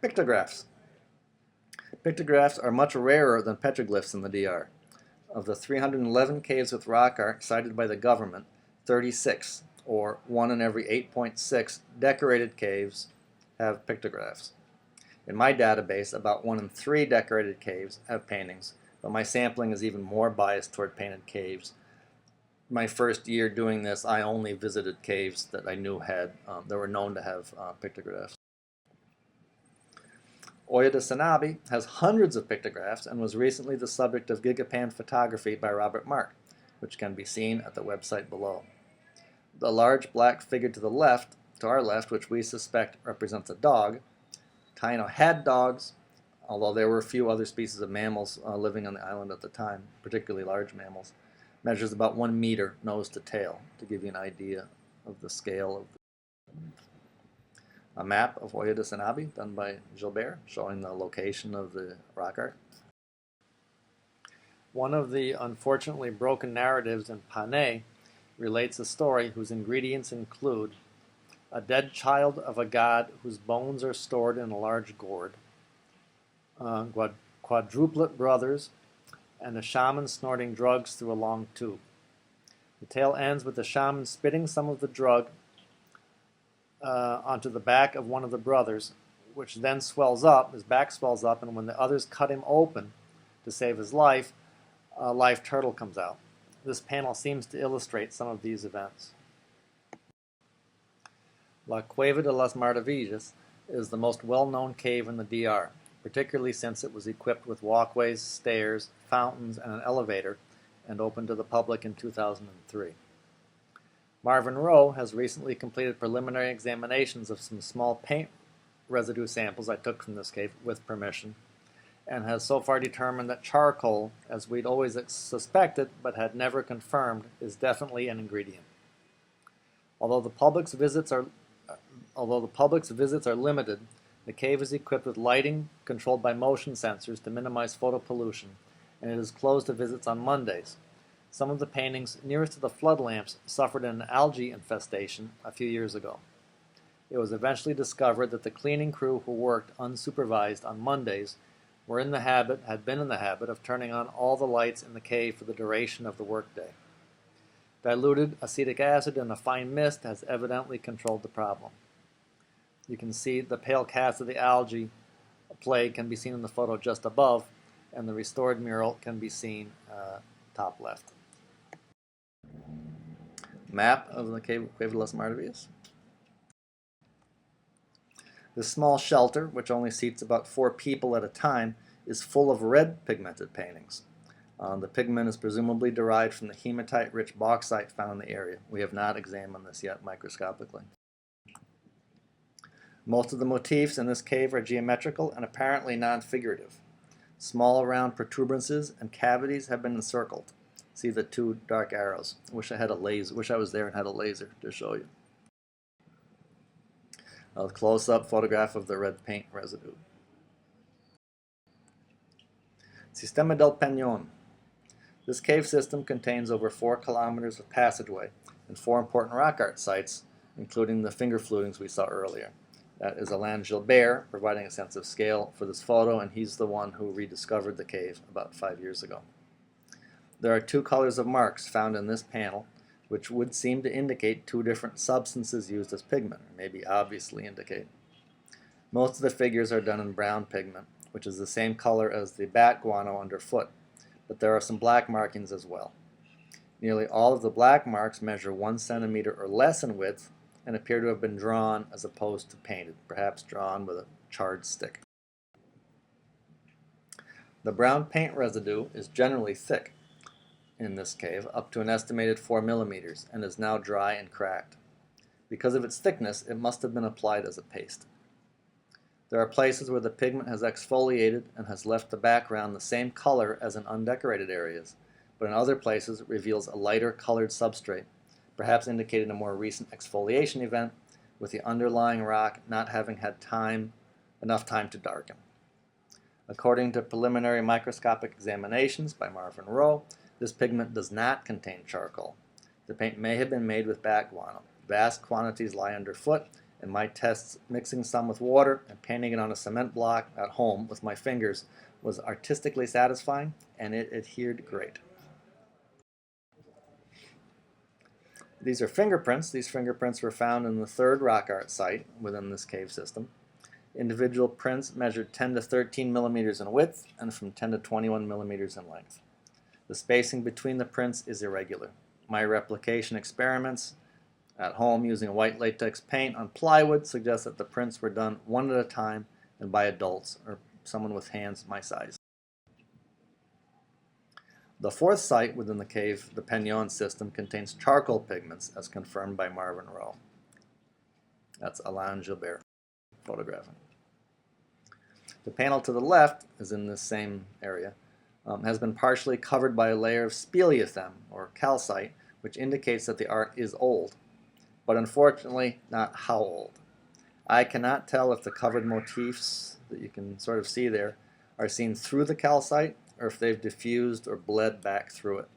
Pictographs. Pictographs are much rarer than petroglyphs in the DR. Of the 311 caves with rock art cited by the government, 36, or 1 in every 8.6 decorated caves, have pictographs. In my database, about 1 in 3 decorated caves have paintings, but my sampling is even more biased toward painted caves. My first year doing this, I only visited caves that I knew that were known to have pictographs. Oya de Sanabi has hundreds of pictographs and was recently the subject of gigapan photography by Robert Mark, which can be seen at the website below. The large black figure to our left, which we suspect represents a dog. Taíno had dogs, although there were a few other species of mammals living on the island at the time, particularly large mammals. Measures about 1 meter nose to tail, to give you an idea of the scale of a map of Oya de Sanabi done by Gilbert, showing the location of the rock art. One of the unfortunately broken narratives in Panay relates a story whose ingredients include a dead child of a god whose bones are stored in a large gourd, quadruplet brothers, and a shaman snorting drugs through a long tube. The tale ends with the shaman spitting some of the drug onto the back of one of the brothers, which then swells up, his back swells up, and when the others cut him open to save his life, a live turtle comes out. This panel seems to illustrate some of these events. La Cueva de las Maravillas is the most well-known cave in the DR, particularly since it was equipped with walkways, stairs, fountains, and an elevator, and opened to the public in 2003. Marvin Rowe has recently completed preliminary examinations of some small paint residue samples I took from this cave with permission, and has so far determined that charcoal, as we'd always suspected but had never confirmed, is definitely an ingredient. Although the public's visits are limited, the cave is equipped with lighting controlled by motion sensors to minimize photo pollution, and it is closed to visits on Mondays. Some of the paintings nearest to the flood lamps suffered an algae infestation a few years ago. It was eventually discovered that the cleaning crew who worked unsupervised on Mondays had been in the habit of turning on all the lights in the cave for the duration of the workday. Diluted acetic acid in a fine mist has evidently controlled the problem. You can see the pale cast of the algae plague can be seen in the photo just above, and the restored mural can be seen top left. Map of the Cueva de las Maravillas. This small shelter, which only seats about 4 people at a time, is full of red pigmented paintings. The pigment is presumably derived from the hematite-rich bauxite found in the area. We have not examined this yet microscopically. Most of the motifs in this cave are geometrical and apparently non-figurative. Small round protuberances and cavities have been encircled. See the 2 dark arrows. Wish I was there and had a laser to show you. A close-up photograph of the red paint residue. Sistema del Peñón. This cave system contains over 4 kilometers of passageway and 4 important rock art sites, including the finger flutings we saw earlier. That is Alain Gilbert, providing a sense of scale for this photo, and he's the one who rediscovered the cave about 5 years ago. There are 2 colors of marks found in this panel, which would seem to indicate 2 different substances used as pigment, or maybe obviously indicate. Most of the figures are done in brown pigment, which is the same color as the bat guano underfoot, but there are some black markings as well. Nearly all of the black marks measure 1 centimeter or less in width and appear to have been drawn as opposed to painted, perhaps drawn with a charred stick. The brown paint residue is generally thick in this cave, up to an estimated 4 millimeters, and is now dry and cracked. Because of its thickness, it must have been applied as a paste. There are places where the pigment has exfoliated and has left the background the same color as in undecorated areas, but in other places it reveals a lighter colored substrate, perhaps indicating a more recent exfoliation event, with the underlying rock not having had enough time to darken. According to preliminary microscopic examinations by Marvin Rowe, this pigment does not contain charcoal. The paint may have been made with bat guano. Vast quantities lie underfoot, In my tests, mixing some with water and painting it on a cement block at home with my fingers was artistically satisfying, and it adhered great. These are fingerprints. These fingerprints were found in the third rock art site within this cave system. Individual prints measured 10 to 13 millimeters in width and from 10 to 21 millimeters in length. The spacing between the prints is irregular. My replication experiments at home using white latex paint on plywood suggest that the prints were done one at a time and by adults or someone with hands my size. The fourth site within the cave, the Peñón system, contains charcoal pigments as confirmed by Marvin Rowe. That's Alain Gilbert photographing. The panel to the left is in this same area, has been partially covered by a layer of speleothem or calcite, which indicates that the art is old, but unfortunately not how old. I cannot tell if the covered motifs that you can sort of see there are seen through the calcite or if they've diffused or bled back through it.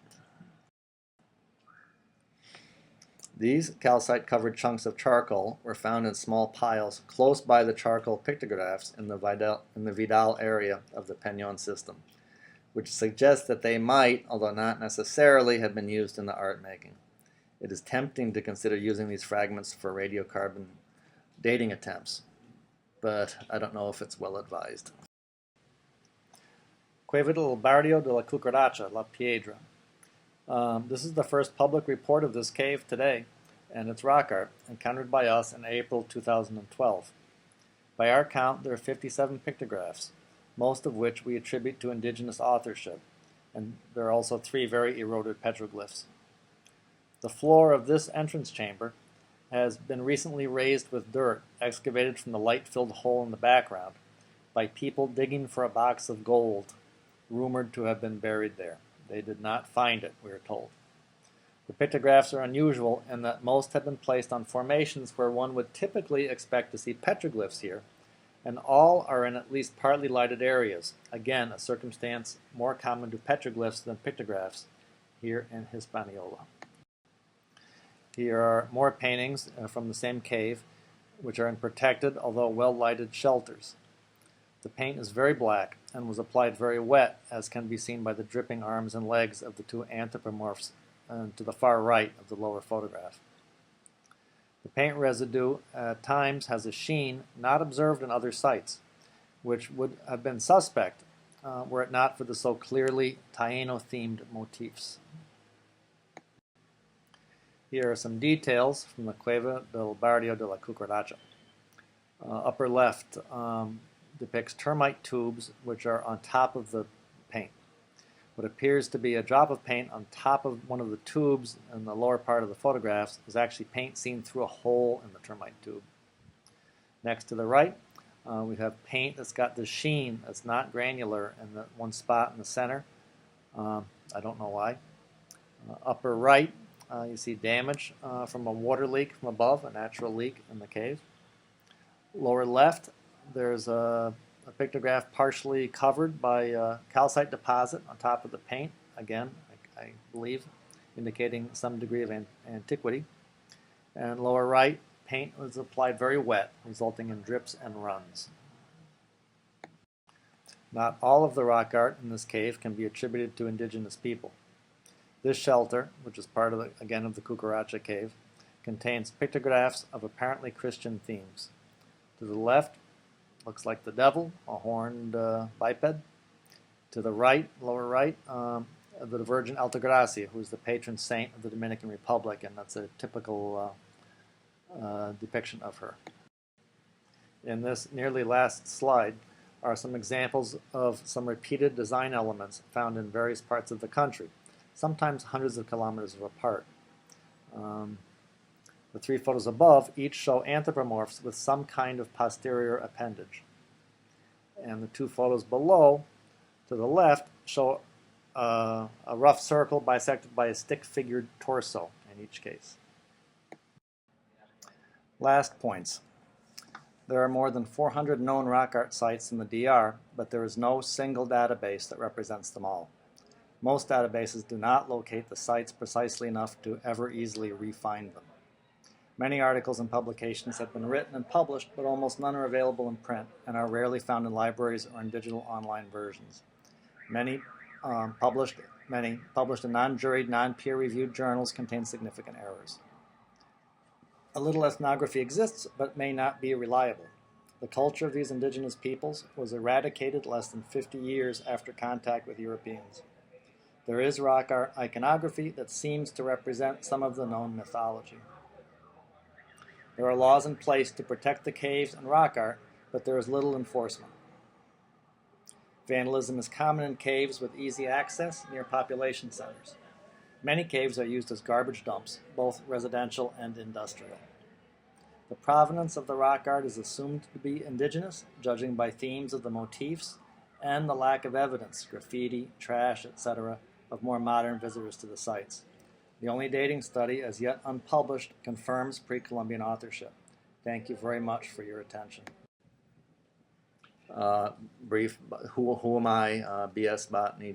These calcite-covered chunks of charcoal were found in small piles close by the charcoal pictographs in the Vidal area of the Peñón system, which suggests that they might, although not necessarily, have been used in the art making. It is tempting to consider using these fragments for radiocarbon dating attempts, but I don't know if it's well advised. Cueva del Barrio de la Cucaracha, La Piedra. This is the first public report of this cave today and its rock art, encountered by us in April 2012. By our count, there are 57 pictographs, most of which we attribute to indigenous authorship, and there are also 3 very eroded petroglyphs. The floor of this entrance chamber has been recently raised with dirt excavated from the light-filled hole in the background by people digging for a box of gold, rumored to have been buried there. They did not find it, we are told. The pictographs are unusual in that most have been placed on formations where one would typically expect to see petroglyphs here, and all are in at least partly lighted areas, again a circumstance more common to petroglyphs than pictographs here in Hispaniola. Here are more paintings from the same cave, which are in protected, although well-lighted shelters. The paint is very black and was applied very wet, as can be seen by the dripping arms and legs of the 2 anthropomorphs to the far right of the lower photograph. The paint residue at times has a sheen not observed in other sites, which would have been suspect were it not for the so clearly Taíno-themed motifs. Here are some details from the Cueva del Barrio de la Cucaracha. Upper left depicts termite tubes which are on top of the paint. What appears to be a drop of paint on top of one of the tubes in the lower part of the photographs is actually paint seen through a hole in the termite tube. Next to the right, we have paint that's got the sheen that's not granular in the one spot in the center. I don't know why. Upper right, you see damage from a water leak from above, a natural leak in the cave. Lower left, there's a pictograph partially covered by a calcite deposit on top of the paint, again, I believe, indicating some degree of antiquity. And lower right, paint was applied very wet, resulting in drips and runs. Not all of the rock art in this cave can be attributed to indigenous people. This shelter, which is part of the Cucaracha cave, contains pictographs of apparently Christian themes. To the left, looks like the devil, a horned biped. To the right, lower right, the Virgin Altagracia, who is the patron saint of the Dominican Republic, and that's a typical depiction of her. In this nearly last slide are some examples of some repeated design elements found in various parts of the country, sometimes hundreds of kilometers apart. The 3 photos above each show anthropomorphs with some kind of posterior appendage. And the 2 photos below, to the left, show a rough circle bisected by a stick-figured torso in each case. Last points. There are more than 400 known rock art sites in the DR, but there is no single database that represents them all. Most databases do not locate the sites precisely enough to ever easily re-find them. Many articles and publications have been written and published, but almost none are available in print and are rarely found in libraries or in digital online versions. Many published in non-juried, non-peer-reviewed journals contain significant errors. A little ethnography exists, but may not be reliable. The culture of these indigenous peoples was eradicated less than 50 years after contact with Europeans. There is rock art iconography that seems to represent some of the known mythology. There are laws in place to protect the caves and rock art, but there is little enforcement. Vandalism is common in caves with easy access near population centers. Many caves are used as garbage dumps, both residential and industrial. The provenance of the rock art is assumed to be indigenous, judging by themes of the motifs and the lack of evidence, graffiti, trash, etc., of more modern visitors to the sites. The only dating study, as yet unpublished, confirms pre-Columbian authorship. Thank you very much for your attention. Brief, who am I? BS botany,